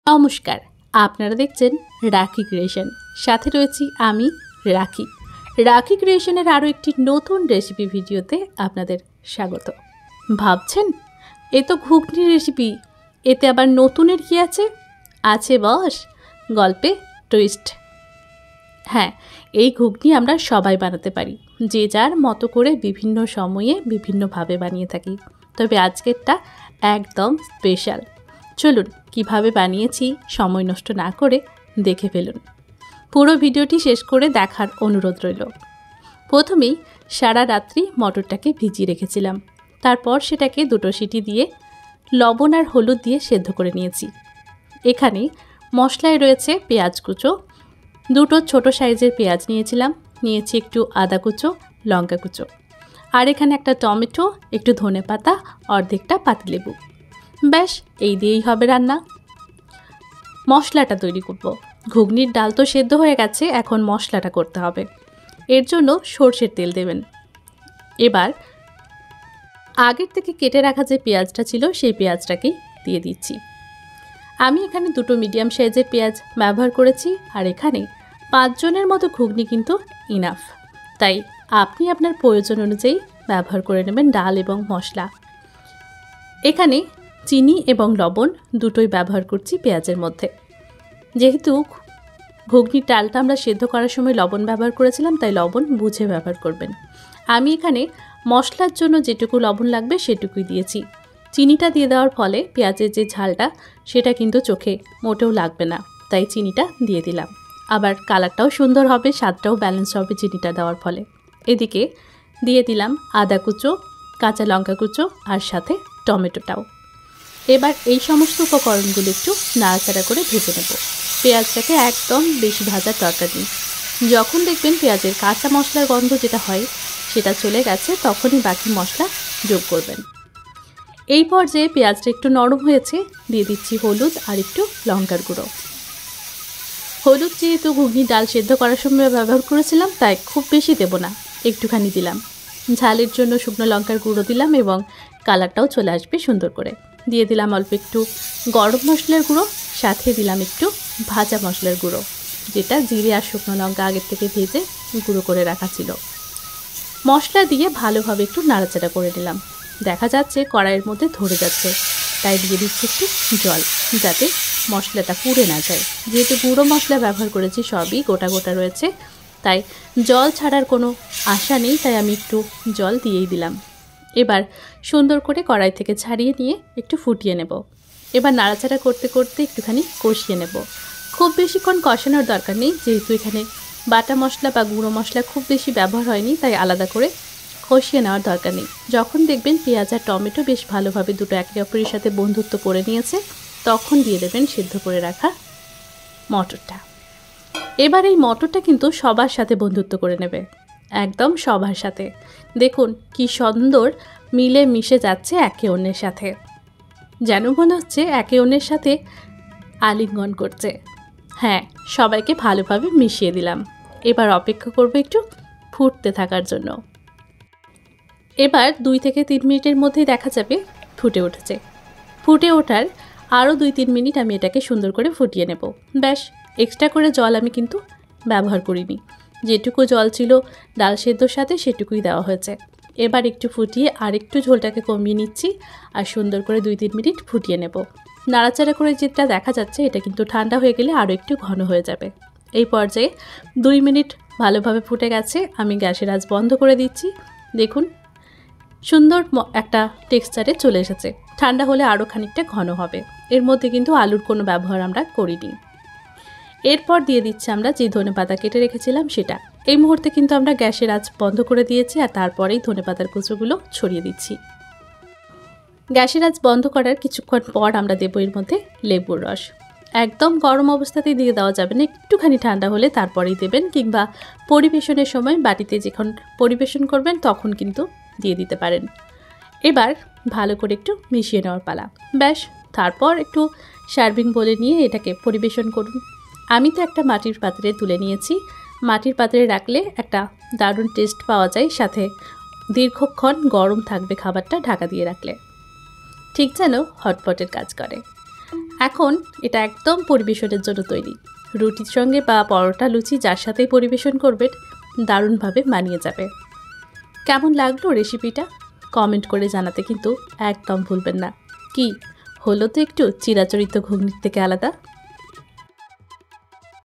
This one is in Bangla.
নমস্কার, আপনারা দেখছেন রাখি ক্রিয়েশন। সাথে রয়েছি আমি রাখি। রাখি ক্রিয়েশনের আরও একটি নতুন রেসিপি ভিডিওতে আপনাদের স্বাগত। ভাবছেন এ তো ঘুগনির রেসিপি, এতে আবার নতুনের কী আছে? আছে বস, গল্পে টুইস্ট। হ্যাঁ, এই ঘুগনি আমরা সবাই বানাতে পারি, যে যার মতো করে বিভিন্ন সময়ে বিভিন্নভাবে বানিয়ে থাকি। তবে আজকেরটা একদম স্পেশাল। চলুন কিভাবে বানিয়েছি সময় নষ্ট না করে দেখে ফেলুন। পুরো ভিডিওটি শেষ করে দেখার অনুরোধ রইল। প্রথমেই সারা রাত্রি মটরটাকে ভিজিয়ে রেখেছিলাম। তারপর সেটাকে 2 সিটি দিয়ে লবণ আর হলুদ দিয়ে সেদ্ধ করে নিয়েছি। এখানে মশলায় রয়েছে পেঁয়াজ কুচো, 2 ছোট সাইজের পেঁয়াজ নিয়েছিলাম, নিয়েছি একটু আদা কুচো, লঙ্কা কুচো, আর এখানে একটা টমেটো, একটু ধনেপাতা, অর্ধেকটা পাতিলেবু। ব্যাস, এই দিয়েই হবে রান্না। মশলাটা তৈরি করব। ঘুগনির ডাল তো সেদ্ধ হয়ে গেছে, এখন মশলাটা করতে হবে। এর জন্য সরষের তেল দেবেন। এবার আগের থেকে কেটে রাখা যে পেঁয়াজটা ছিল সেই পেঁয়াজটাকেই দিয়ে দিচ্ছি। আমি এখানে 2 মিডিয়াম সাইজের পেঁয়াজ ব্যবহার করেছি, আর এখানে 5 জনের মতো ঘুগনি কিন্তু ইনাফ। তাই আপনি আপনার প্রয়োজন অনুযায়ী ব্যবহার করে নেবেন ডাল এবং মশলা। এখানে চিনি এবং লবণ দুটোই ব্যবহার করছি পেঁয়াজের মধ্যে। যেহেতু ঘুগনির ডালটা আমরা সেদ্ধ করার সময় লবণ ব্যবহার করেছিলাম, তাই লবণ বুঝে ব্যবহার করবেন। আমি এখানে মশলার জন্য যেটুকু লবণ লাগবে সেটুকুই দিয়েছি। চিনিটা দিয়ে দেওয়ার ফলে পেঁয়াজের যে ঝালটা সেটা কিন্তু চোখে মোটেও লাগবে না, তাই চিনিটা দিয়ে দিলাম। আবার কালারটাও সুন্দর হবে, স্বাদটাও ব্যালেন্স হবে চিনিটা দেওয়ার ফলে। এদিকে দিয়ে দিলাম আদা কুচো, কাঁচা লঙ্কা কুচো, আর সাথে টমেটোটাও। এবার এই সমস্ত উপকরণগুলো একটু নাড়াচাড়া করে ভেজে নেব। পেঁয়াজটাকে একদম বেশি ভাজার দরকার নেই। যখন দেখবেন পেঁয়াজের কাঁচা মশলার গন্ধ যেটা হয় সেটা চলে গেছে, তখনই বাকি মশলা যোগ করবেন। এই পর্যায়ে পেঁয়াজটা একটু নরম হয়েছে, দিয়ে দিচ্ছি হলুদ আর একটু লঙ্কার গুঁড়ো। হলুদ যেহেতু ঘুগনির ডাল সেদ্ধ করার সময় ব্যবহার করেছিলাম, তাই খুব বেশি দেব না, একটুখানি দিলাম। ঝালের জন্য শুকনো লঙ্কার গুঁড়ো দিলাম এবং কালারটাও চলে আসবে সুন্দর করে। দিয়ে দিলাম অল্প একটু গরম মশলার গুঁড়ো, সাথে দিলাম একটু ভাজা মশলার গুঁড়ো, যেটা জিরে আর শুকনো লঙ্কা আগের থেকে ভেজে গুঁড়ো করে রাখা ছিল। মশলা দিয়ে ভালোভাবে একটু নাড়াচাড়া করে নিলাম। দেখা যাচ্ছে কড়াইয়ের মধ্যে ধরে যাচ্ছে, তাই দিয়ে দিচ্ছি একটু জল, যাতে মশলাটা পুড়ে না যায়। যেহেতু গুঁড়ো মশলা ব্যবহার করেছি, সবই গোটা গোটা রয়েছে, তাই জল ছাড়ার কোনো আশা নেই, তাই আমি একটু জল দিয়েই দিলাম। এবার সুন্দর করে কড়াই থেকে ছাড়িয়ে নিয়ে একটু ফুটিয়ে নেব। এবার নাড়াচাড়া করতে করতে একটুখানি কষিয়ে নেব। খুব বেশিক্ষণ কষানোর দরকার নেই, যেহেতু এখানে বাটা মশলা বা গুঁড়ো মশলা খুব বেশি ব্যবহার হয়নি, তাই আলাদা করে কষিয়ে নেওয়ার দরকার নেই। যখন দেখবেন পেঁয়াজ আর টমেটো বেশ ভালোভাবে দুটো একে অপরের সাথে বন্ধুত্ব করে নিয়েছে, তখন দিয়ে দেবেন সিদ্ধ করে রাখা মটরটা। এবার এই মটরটা কিন্তু সবার সাথে বন্ধুত্ব করে নেবে, একদম সবার সাথে। দেখুন কি সুন্দর মিলে মিশে যাচ্ছে একে অন্যের সাথে, যেন মনে হচ্ছে একে অন্যের সাথে আলিঙ্গন করছে। হ্যাঁ, সবাইকে ভালোভাবে মিশিয়ে দিলাম। এবার অপেক্ষা করব একটু ফুটতে থাকার জন্য। এবার 2 থেকে 3 মিনিটের মধ্যেই দেখা যাবে ফুটে উঠেছে। ফুটে ওঠার আরও 2-3 মিনিট আমি এটাকে সুন্দর করে ফুটিয়ে নেব। ব্যাস, এক্সট্রা করে জল আমি কিন্তু ব্যবহার করিনি। যেটুকু জল ছিল ডাল সেদ্ধর সাথে সেটুকুই দেওয়া হয়েছে। এবার একটু ফুটিয়ে আর একটু ঝোলটাকে কমিয়ে নিচ্ছি, আর সুন্দর করে 2-3 মিনিট ফুটিয়ে নেব। নাড়াচাড়া করে যেটা দেখা যাচ্ছে এটা কিন্তু ঠান্ডা হয়ে গেলে আরও একটু ঘন হয়ে যাবে। এই পর্যায়ে 2 মিনিট ভালোভাবে ফুটে গেছে, আমি গ্যাসের আঁচ বন্ধ করে দিচ্ছি। দেখুন সুন্দর একটা টেক্সচারে চলে এসেছে। ঠান্ডা হলে আরও খানিকটা ঘন হবে। এর মধ্যে কিন্তু আলুর কোনো ব্যবহার আমরা করিনি। এরপর দিয়ে দিচ্ছি আমরা যে ধনেপাতা কেটে রেখেছিলাম সেটা। এই মুহূর্তে কিন্তু আমরা গ্যাসের আঁচ বন্ধ করে দিয়েছি, আর তারপরেই ধনেপাতার কুচোগুলো ছড়িয়ে দিচ্ছি। গ্যাসের আঁচ বন্ধ করার কিছুক্ষণ পর আমরা দেবো এর মধ্যে লেবুর রস। একদম গরম অবস্থাতেই দিয়ে দেওয়া যাবে না, একটুখানি ঠান্ডা হলে তারপরেই দেবেন, কিংবা পরিবেশনের সময় বাটিতে যখন পরিবেশন করবেন তখন কিন্তু দিয়ে দিতে পারেন। এবার ভালো করে একটু মিশিয়ে নেওয়ার পালা। ব্যাস, তারপর একটু সার্ভিং বলে নিয়ে এটাকে পরিবেশন করুন। আমি তো একটা মাটির পাত্রে তুলে নিয়েছি। মাটির পাত্রে রাখলে একটা দারুণ টেস্ট পাওয়া যায়, সাথে দীর্ঘক্ষণ গরম থাকবে খাবারটা ঢাকা দিয়ে রাখলে, ঠিক যেন হটপটের কাজ করে। এখন এটা একদম পরিবেশনের জন্য তৈরি। রুটির সঙ্গে বা পরোটা লুচি যার সাথেই পরিবেশন করবেন দারুণভাবে মানিয়ে যাবে। কেমন লাগলো রেসিপিটা কমেন্ট করে জানাতে কিন্তু একদম ভুলবেন না। কি হলো তো একটু চিরাচরিত ঘুগনির থেকে আলাদা।